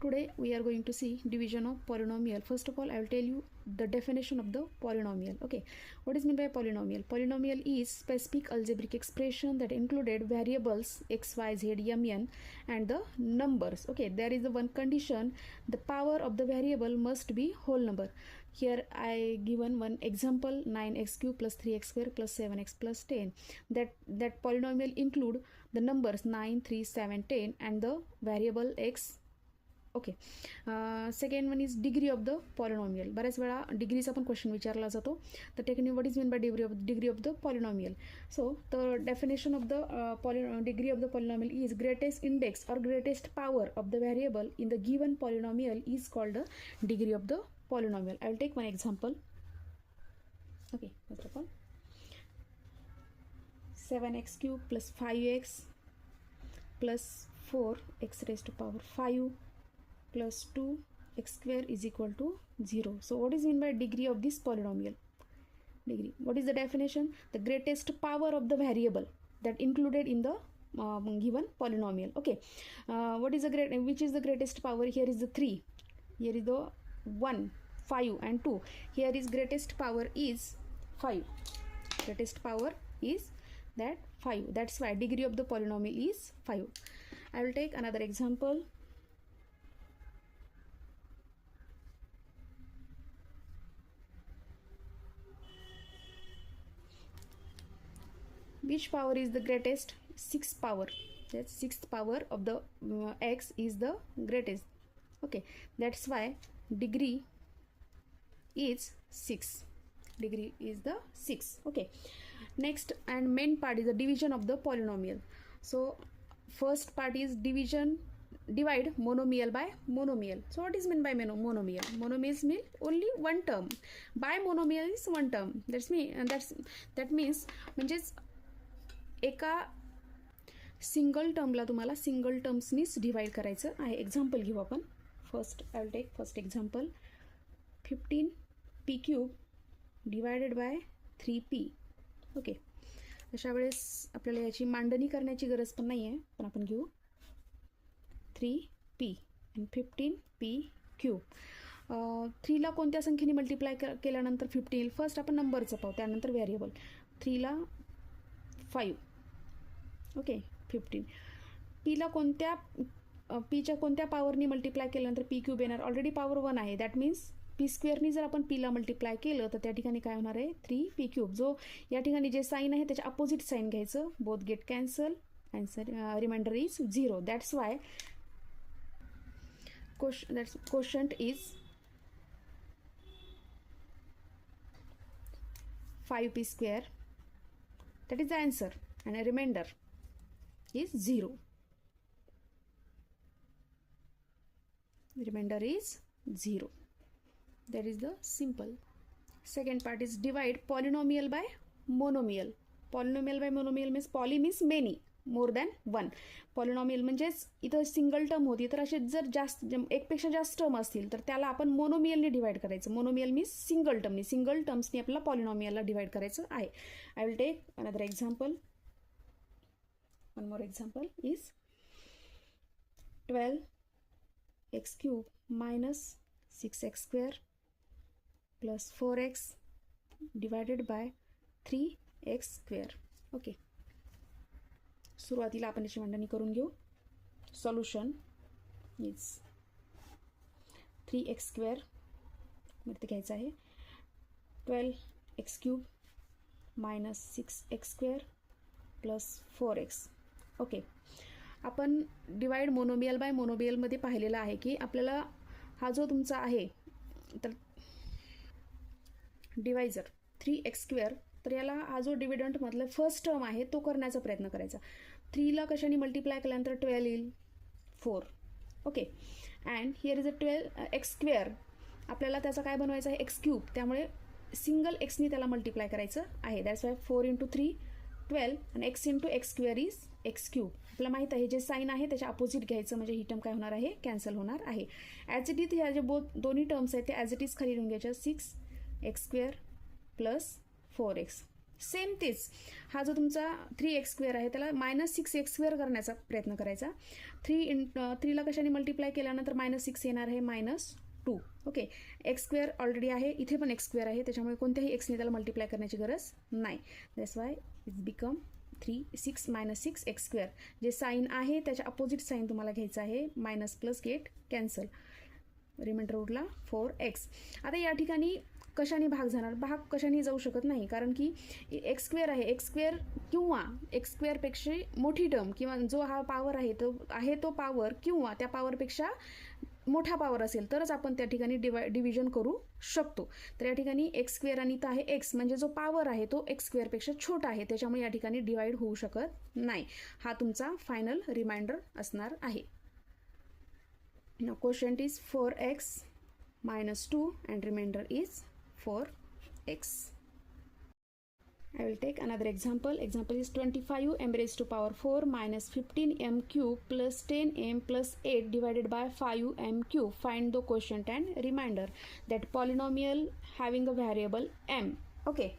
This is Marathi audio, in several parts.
Today we are going to see division of polynomial. First of all, I will tell you the definition of the polynomial. Okay, what is meant by polynomial? Polynomial is specific algebraic expression that included variables x, y, z, m, n and the numbers. Okay, there is the one condition: the power of the variable must be whole number. Here I given one example: 9x cube plus 3x square plus 7x plus 10. That polynomial include the numbers 9, 3, 7, 10 and the variable x. Okay, second one is degree of the polynomial. बऱ्याच वेळा डिग्रीचा पण क्वेश्चन विचारला जातो. तर technique what is mean by degree of the polynomial. So the definition of the degree of the polynomial is greatest index और greatest power of the variable in the given polynomial is called the degree of the polynomial. I will take one example. Okay, first of all, 7x cube plus 5x plus 4x raised to power 5 plus 2x square is equal to 0. So what is mean by degree of this polynomial? Degree. What is the definition? The greatest power of the variable that included in the given polynomial. Okay. What is the which is the greatest power? Here is the 3. Here is the 1, 5 and 2. Here is greatest power is 5. Greatest power is that 5. That's why degree of the polynomial is 5. I will take another example. Which power is the greatest? 6th power. That 6th power of the x is the greatest. Okay, that's why degree is 6. Degree is the 6. Okay, next and main part is the division of the polynomial. So first part is division, divide monomial by monomial. So what is meant by monomial? Monomials mean only one term. Bimonomial is one term. That means म्हणजेच एका सिंगल टर्मला तुम्हाला सिंगल टर्म्सनीच डिवाइड करायचं आहे. एक्झाम्पल घेऊ आपण. First I will take first example. 15p cube divided by 3p. Okay, अशा वेळेस आपल्याला याची मांडणी करण्याची गरज पण नाही आहे, पण आपण घेऊ 3p आणि 15p क्यूब. 3ला कोणत्या संख्येने मल्टिप्लाय केल्यानंतर 15 येईल? फर्स्ट आपण नंबरचं पाहू, त्यानंतर व्हेरिएबल. 3ला 5. ओके, 15. पीला कोणत्या पीच्या कोणत्या पॉवरनी मल्टिप्लाय केल्यानंतर पी क्यूब येणार? ऑलरेडी पॉवर 1 आहे. दॅट मीन्स पी स्क्वेअरनी जर आपण पीला मल्टिप्लाय केलं तर त्या ठिकाणी काय होणार आहे? 3p cube. जो या ठिकाणी जे साईन आहे त्याच्या अपोजिट साईन घ्यायचं. Both get cancel. Answer remainder is 0. That's why quotient is 5p square. That is the answer, and a remainder is 0. Remainder is 0. That is the simple. Second part is divide polynomial by monomial. Polynomial by monomial means poly means many, more than one. Polynomial म्हणजेच इथं सिंगल टर्म होती, तर असे जर जास्त एकपेक्षा जास्त टर्म असतील तर त्याला आपण मोनोमियलने डिवाइड करायचं. मोनोमियल मीन्स सिंगल टर्मनी. सिंगल टर्म्सनी आपल्याला पॉलिनॉमियलला डिवाइड करायचं आहे. I will take another example. One more example is 12x cube minus 6x square plus 4x divided by 3x square. Okay, सुरुवातीला आपण याची मांडणी करून घेऊ. सॉल्युशन इज 3x स्क्वेअर मध्ये घ्यायचं आहे. 12x cube minus 6x square plus 4x. Okay, आपण डिवाइड मोनोमियल बाय मोनोमियलमध्ये पाहिलेलं आहे की आपल्याला हा जो तुमचा आहे तर डिवायझर 3x स्क्वेअर, तर याला हा जो डिव्हिडंटमधला फर्स्ट टर्म आहे तो करण्याचा प्रयत्न करायचा. 3ला कशाने मल्टिप्लाय केल्यानंतर 12 येईल? 4. Okay, and here is a 12x square. आपल्याला त्याचा काय बनवायचा आहे? x cube. त्यामुळे सिंगल एक्सनी त्याला मल्टिप्लाय करायचं आहे. दॅट्स वाय 4 × 3 12 आणि x × x square is x cube. आपल्याला माहीत आहे जे साईन आहे त्याच्या अपोजिट घ्यायचं, म्हणजे ही टर्म काय होणार आहे? कॅन्सल होणार आहे. ॲज इट इज ह्या जे दोन्ही टर्म्स आहेत ते ॲज इट इज खाली लिहून घ्यायच्या. 6x square plus 4x. Same तेच, हा जो तुमचा 3x² आहे त्याला -6x² करण्याचा प्रयत्न करायचा. 3ला कशाने मल्टिप्लाय केल्यानंतर -6 येणार आहे -2. ओके, x² ऑलरेडी आहे, इथे पण x² आहे, त्याच्यामुळे कोणत्याही xने त्याला मल्टिप्लाय करण्याची गरज नाही. दॅट्स वाय इट्स बिकम 6 जे साईन आहे त्याच्या अपोजिट साईन तुम्हाला घ्यायचं आहे. Minus plus get cancel, remainder उरला 4x. आता या ठिकाणी कशाने भाग जाणार? भाग कशाने जाऊ शकत नाही, कारण की x² आहे. x² किंवा x² पेक्षा मोठी टर्म किंवा जो हा पॉवर आहे तो पॉवर किंवा त्या पॉवरपेक्षा मोठा पॉवर असेल तरच आपण त्या ठिकाणी डिव्हिजन करू शकतो. तर या ठिकाणी x² आणि इथं आहे x, म्हणजे जो पॉवर आहे तो x² पेक्षा छोटा आहे, त्याच्यामुळे या ठिकाणी डिवाइड होऊ शकत नाही. हा तुमचा फायनल रिमाइंडर असणार आहे. Now quotient is 4x minus 2 and remainder is 4x. I will take another example. Example is 25m raised to power 4 minus 15m cube plus 10m plus 8 divided by 5m cube. Find the quotient and remainder. That polynomial having a variable m. Okay.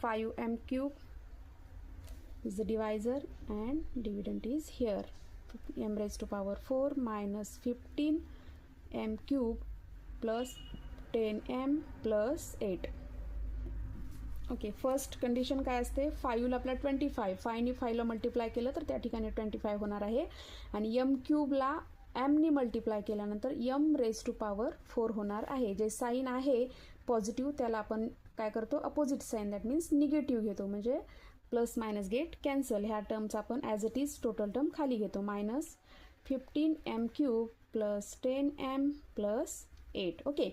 5m cube is the divisor and dividend is here. m raised to power 4 minus 15m cube plus 10m plus 8. Okay, first condition काय असते? 5ला आपला 25, 5ने 5ला मल्टिप्लाय केलं तर त्या ठिकाणी 25 होणार आहे, आणि m क्यूबला mने मल्टिप्लाय केल्यानंतर m रेज टू पॉवर 4 होणार आहे. जे साईन आहे पॉझिटिव्ह त्याला आपण काय करतो? Opposite sign, that means negative घेतो, म्हणजे प्लस मायनस गेट कॅन्सल. ह्या टर्मचा आपण as it is total term खाली घेतो. -15m cube plus 10m plus 8. Okay,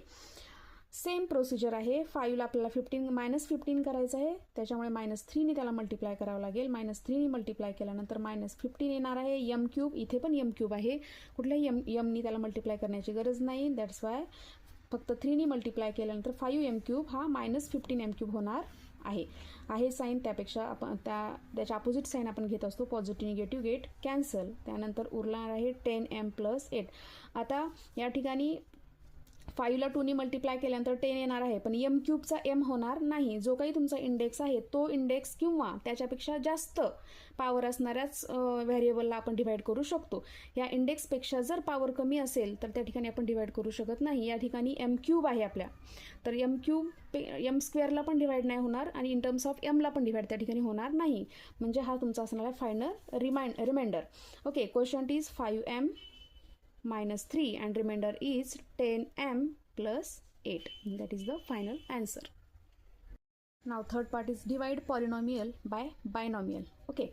same procedure आहे. 5ला आपल्याला -15 करायचं आहे, त्याच्यामुळे -3ने त्याला मल्टिप्लाय करावं लागेल. -3ने मल्टिप्लाय केल्यानंतर -15 येणार आहे. m क्यूब, इथे पण m क्यूब आहे, कुठल्याही mनी त्याला मल्टिप्लाय करण्याची गरज नाही. दॅट्स वाय फक्त 3ने मल्टिप्लाय केल्यानंतर 5m क्यूब हा -15m क्यूब होणार आहे साईन, त्यापेक्षा आपण त्याच्या अपोजिट साईन आपण घेत असतो, पॉझिटिव्ह निगेटिव्ह गेट कॅन्सल. त्यानंतर उरणार आहे 10m प्लस 8. आता या ठिकाणी 5ला 2ने मल्टिप्लाय केल्यानंतर 10 येणार आहे, पण m क्यूबचा m होणार नाही. जो काही तुमचा इंडेक्स आहे तो इंडेक्स किंवा त्याच्यापेक्षा जास्त पॉवर असणाऱ्याच व्हेरिएबलला आपण डिवाइड करू शकतो. या इंडेक्सपेक्षा जर पॉवर कमी असेल तर त्या ठिकाणी आपण डिवाइड करू शकत नाही. या ठिकाणी m क्यूब आहे आपल्या, तर m² ला पण डिवाइड नाही होणार आणि इन टर्म्स ऑफ m ला पण डिवाइड त्या ठिकाणी होणार नाही. म्हणजे हा तुमचा असणार आहे final remainder. Okay, quotient is 5m minus 3 and remainder is 10m plus 8. That is the final answer. Now third part is divide polynomial by binomial. Okay,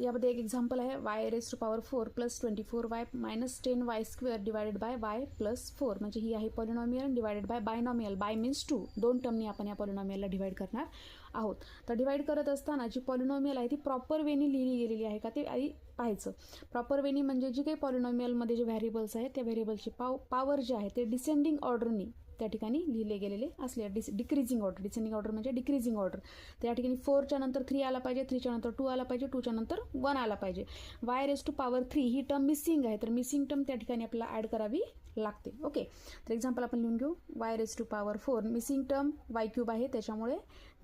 यामध्ये एक एक्झाम्पल आहे y raise to power 4 plus 24y minus 10y² divided by y plus 4. म्हणजे ही आहे polynomial divided by binomial. Bi means 2, 2 टर्मनी आपण या पॉलिनॉमियलला डिवाइड करणार आहोत. तर डिवाइड करत असताना जी पॉलिनॉमियल आहे ती प्रॉपर वेनी लिहिली गेलेली आहे का ते आधी पाहायचं. प्रॉपर वेनी म्हणजे जी काही पॉलिनॉमियलमध्ये जे व्हेरिएबल्स आहेत त्या व्हेरिएबलची पॉवर जे आहे ते डिसेंडिंग ऑर्डरनी त्या ठिकाणी लिहिले गेलेले असले. डिक्रीजिंग ऑर्डर, डिसेंडिंग ऑर्डर म्हणजे डिक्रीजिंग ऑर्डर. त्या ठिकाणी 4च्या नंतर 3 आला पाहिजे, 3च्या नंतर 2 आला पाहिजे, 2च्या नंतर 1 आला पाहिजे. y रेज टू पॉवर 3 ही टर्म मिसिंग आहे, तर मिसिंग टर्म त्या ठिकाणी आपल्याला ॲड करावी लागते. ओके, तर एक्झाम्पल आपण लिहून घेऊ. y raise to power 4 missing term y³ आहे, त्याच्यामुळे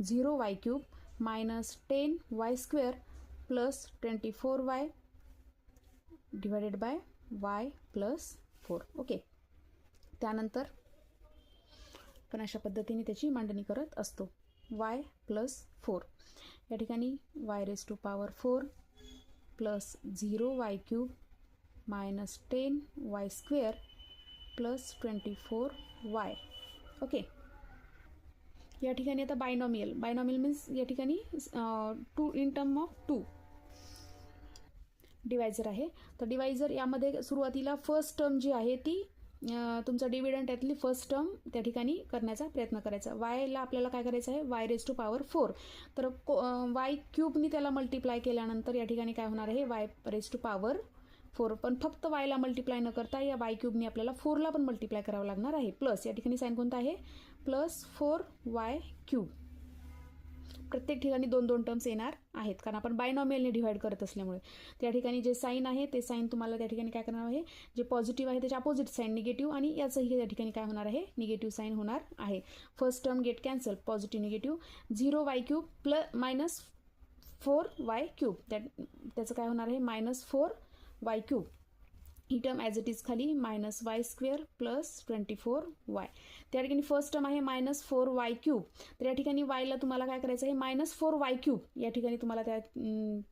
0y³ minus 10y² plus 24y divided by y plus 4. Okay, त्यानंतर पण अशा पद्धतीने त्याची मांडणी करत असतो. y प्लस 4 या ठिकाणी y raise to power 4 plus 0y³ minus 10y² plus 24y. Okay, या ठिकाणी आता बायनॉमियल मीन्स या ठिकाणी 2 इन टर्म ऑफ 2 डिवायझर आहे. तर डिवायझर यामध्ये सुरुवातीला फर्स्ट टर्म जी आहे ती तुमचा डिव्हिडंट यातली फर्स्ट टर्म त्या ठिकाणी करण्याचा प्रयत्न करायचा. वायला आपल्याला काय करायचं आहे? y raise to power 4. तर y³ त्याला मल्टिप्लाय केल्यानंतर या ठिकाणी काय होणार आहे? y raise to power 4. पण फक्त yला मल्टिप्लाय न करता या y³ आपल्याला 4ला पण मल्टिप्लाय करावं लागणार आहे. प्लस या ठिकाणी साईन कोणता आहे? प्लस 4y³ प्रत्येक ठिकाणी 2 टर्म्स येणार आहेत, कारण आपण बायनॉमियलने डिवाइड करत असल्यामुळे. त्या ठिकाणी जे साईन आहे ते साईन तुम्हाला त्या ठिकाणी काय करणार आहे, जे पॉझिटिव्ह आहे त्याचे अपोजिट साईन निगेटिव्ह, आणि याचंही त्या ठिकाणी काय होणार आहे, निगेटिव्ह साईन होणार आहे. First term get cancel, positive negative. 0y³ plus -4y³, त्याचं काय होणार आहे, -4y³. He term as it is खाली -y² प्लस 24y. त्या ठिकाणी फर्स्ट टर्म आहे -4y³. तर या ठिकाणी वायला तुम्हाला काय करायचं आहे, -4y³ या ठिकाणी तुम्हाला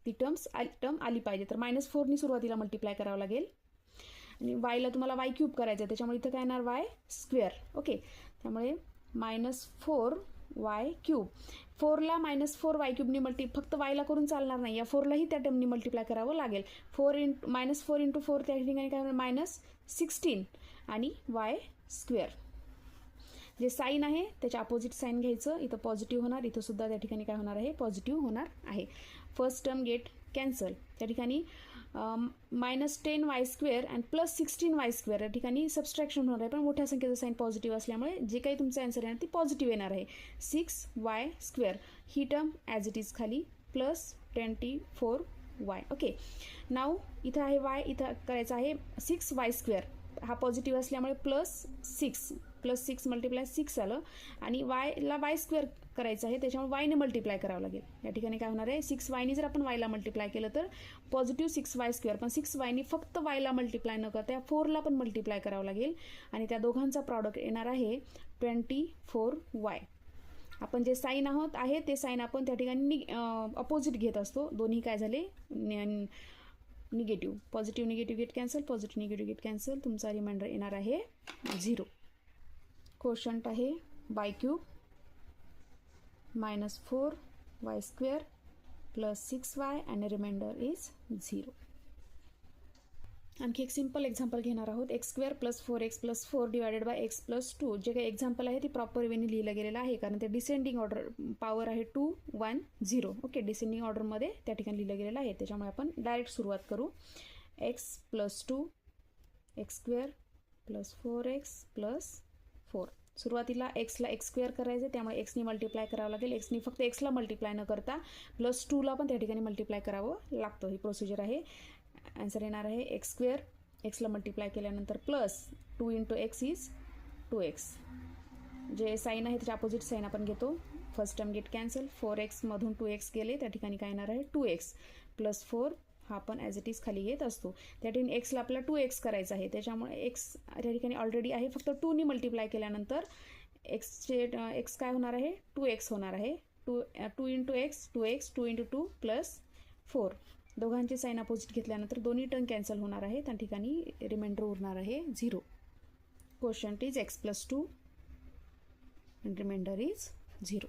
ती टर्म आली पाहिजे. तर -4नी सुरुवातीला मल्टिप्लाय करावं लागेल, आणि वायला तुम्हाला y³ करायचं आहे, त्याच्यामुळे इथं काय येणार y². ओके, त्यामुळे -4y³. 4ला -4y³ फक्त वायला करून चालणार नाही, या 4लाही त्या टर्मनी मल्टिप्लाय करावं लागेल. -4 × 4 त्या ठिकाणी काय होणार, -16 आणि y². जे साईन आहे त्याचे अपोजिट साईन घ्यायचं, इथं पॉझिटिव्ह होणार, इथं सुद्धा त्या ठिकाणी काय होणार आहे, पॉझिटिव्ह होणार आहे. First term get cancel. त्या ठिकाणी -10y² आणि +16y² या ठिकाणी सबस्ट्रॅक्शन होणार आहे, पण मोठ्या संख्येचं साईन पॉझिटिव्ह असल्यामुळे जे काही तुमचं आन्सर येणार ती पॉझिटिव्ह येणार आहे. 6y². He term as it is खाली +24y. ओके, नाव इथं आहे y, इथं करायचं आहे 6y². हा पॉझिटिव्ह असल्यामुळे +6 +6 × 6 आलं, आणि वायला y² करायचं आहे, त्याच्यामुळे वायने मल्टिप्लाय करावं लागेल. या ठिकाणी काय होणार आहे, 6y जर आपण वायला मल्टिप्लाय केलं तर पॉझिटिव्ह 6y², पण 6y फक्त वायला मल्टिप्लाय न करता 4ला पण मल्टिप्लाय करावं लागेल, आणि त्या दोघांचा प्रॉडक्ट येणार आहे 24y. आपण जे साईन आहे ते साईन आपण त्या ठिकाणी अपोजिट घेत असतो. दोन्ही काय झाले, negative. Positive negative get cancel, positive negative get cancel. तुमचा रिमाइंडर येणार आहे 0. क्वोशंट आहे y³ -4y² प्लस 6y आणि रिमाइंडर इज 0. आणखी एक सिंपल एक्झाम्पल घेणार आहोत. x² + 4x + 4 divided by x + 2. जे काही एक्झाम्पल आहे ते प्रॉपर वेने लिहिलं गेलेलं आहे, कारण ते डिसेंडिंग ऑर्डर पॉवर आहे 2 1 0. ओके, डिसेंडिंग ऑर्डरमध्ये त्या ठिकाणी लिहिलं गेलेलं आहे, त्याच्यामुळे आपण डायरेक्ट सुरुवात करू. x + 2 x² + 4x + 4. सुरुवातीला एक्सला x² करायचं, त्यामुळे एक्सनी मल्टिप्लाय करावं लागेल. एक्सनी फक्त एक्सला मल्टिप्लाय न करता +2ला पण त्या ठिकाणी मल्टिप्लाय करावं लागतं. ही प्रोसिजर आहे. आन्सर येणार आहे x². एक्सला मल्टिप्लाय केल्यानंतर +2 × x इज 2x. जे साईन आहे त्याच्या अपोजिट साईन आपण घेतो. First term get cancel. 4x मधून 2x गेले, त्या ठिकाणी काय येणार आहे, 2x + 4 हा आपण ॲज इट इज खाली घेत असतो. त्या ठिकाणी एक्सला आपल्याला 2x करायचं आहे, त्याच्यामुळे एक्स त्या ठिकाणी ऑलरेडी आहे, फक्त 2नी मल्टिप्लाय केल्यानंतर एक्स काय होणार आहे, 2x होणार आहे. 2 × x 2x, 2 × 2 + 4. दोघांचे साईन अपोजिट घेतल्यानंतर दोन्ही टर्म कॅन्सल होणार आहे, त्या ठिकाणी रिमाइंडर उरणार आहे 0. Quotient is x + 2 and remainder is 0.